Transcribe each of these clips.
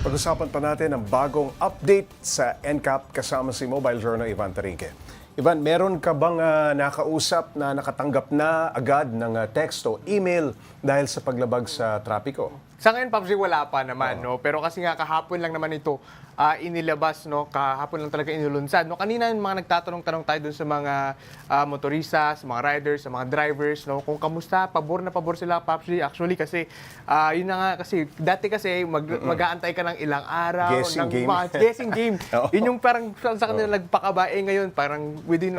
Pag-usapan pa natin ang bagong update sa NCAP kasama si Mobile Journal Ivan Tarinque. Ivan, meron ka bang nakausap na nakatanggap na agad ng text o email dahil sa paglabag sa trapiko? Sa ngayon, PUBG, wala pa naman, no? Pero kasi nga kahapon lang naman ito inilabas, no? Kahapon lang talaga inulunsad. No? Kanina yung mga nagtatanong-tanong tayo dun sa mga motorista, sa mga riders, sa mga drivers, no? Kung kamusta, pabor na pabor sila, PUBG. Actually, kasi yun na nga, kasi dati kasi mag-aantay ka ng ilang araw. Guessing game. Guessing game. Yun yung parang sa kanila nagpakaba. Ngayon, parang within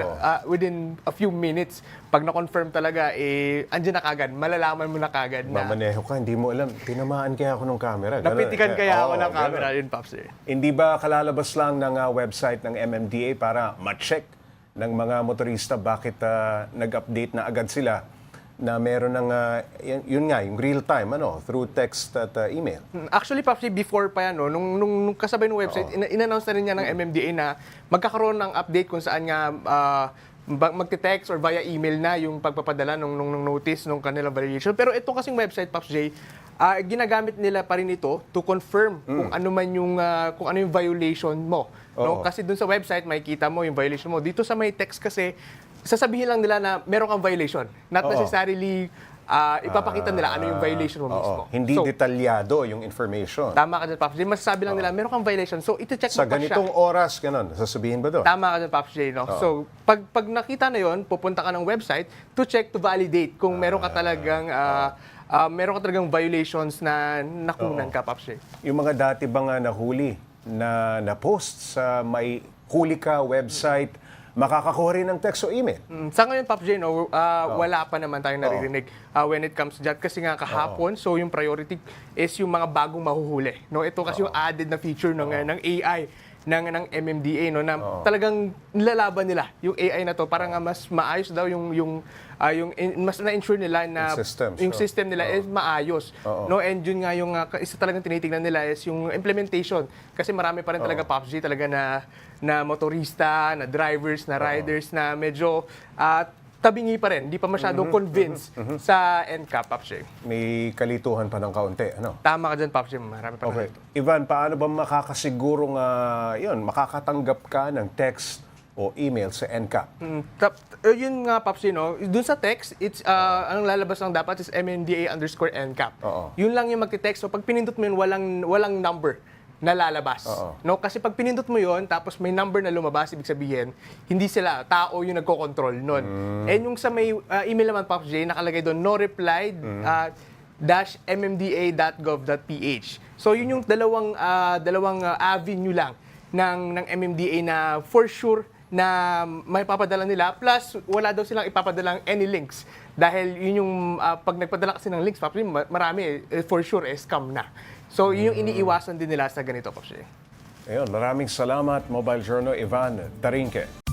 a few minutes, pag na-confirm talaga, andyan na kagad. Malalaman mo na kagad na. Mamaneho ka, hindi mo alam. Tinamaan kaya ako ng camera. Ganun. Napitikan kaya ako ng camera yun, Pops. Hindi ba kalalabas lang ng website ng MMDA para ma-check ng mga motorista bakit nag-update na agad sila na meron ng, yun nga, yung real-time, through text at email? Actually, Pops, before pa yan, no, nung kasabay ng website, in-announce na rin niya ng MMDA na magkakaroon ng update kung saan nga magte-text or via email na yung pagpapadala nung notice nung kanilang violation. Pero itong kasing website, Pops J, ginagamit nila pa rin ito to confirm kung ano man yung kung ano yung violation mo. No? Kasi dun sa website makikita mo yung violation mo. Dito sa may text kasi sasabihin lang nila na meron kang violation. Not necessarily ipapakita nila ano yung violation mo mismo. Hindi detalyado yung information. Tama ka dyan, Pops J. Masasabi lang nila, meron kang violation. So, iti-check mo Sa pa siya. ganitong oras, ganun, sasabihin ba doon? Tama ka dyan, Pops J. No? So, pag nakita na yon, pupunta ka ng website to check, to validate kung meron ka talagang violations na nakunan ka, Pops J. Yung mga dati bang nahuli na post sa may huli ka website, makakakuha rin ng text o email? Sa ngayon, Pops J, no, wala pa naman tayong naririnig when it comes to that. Kasi nga kahapon, so yung priority is yung mga bagong mahuhuli. No? Ito kasi yung added na feature ng AI, ng MMDA, no, na talagang nilalaban nila yung AI na to para nga mas maayos daw mas na-ensure nila na yung system nila is maayos. No, and yun nga yung isa talagang tinitingnan nila is yung implementation, kasi marami pa rin talaga, Pops J, talaga na motorista, na drivers, na riders na medyo tabingi pa rin, hindi pa masyadong convinced sa NCAP, Pops J. May kalituhan pa ng kaunti, ano? Tama ka dyan, Pops J, marami pa rin. Ivan, paano ba makakasigurong makakatanggap ka ng text o email sa NCAP? Yun nga, Pops, no? Dun sa text, it's, ang lalabas lang dapat is MMDA_NCAP. Yun lang yung magte-text. So, pag pinindot mo yun, walang number na lalabas. No? Kasi pag pinindot mo yun, tapos may number na lumabas, ibig sabihin, hindi sila, tao yung nagko-control nun. And yung sa may email naman, Pops J, nakalagay doon, no replied, -mda.gov.ph. So, yun yung dalawang avenue lang ng MMDA na for sure na may papadala nila, plus wala daw silang ipapadalang any links. Dahil yun yung, pag nagpadala kasi ng links, Pops, marami, for sure, scam na. So, yun yung iniiwasan din nila sa ganito, Pops. Ayun, maraming salamat, Mobile Journal Ivan Tarinque.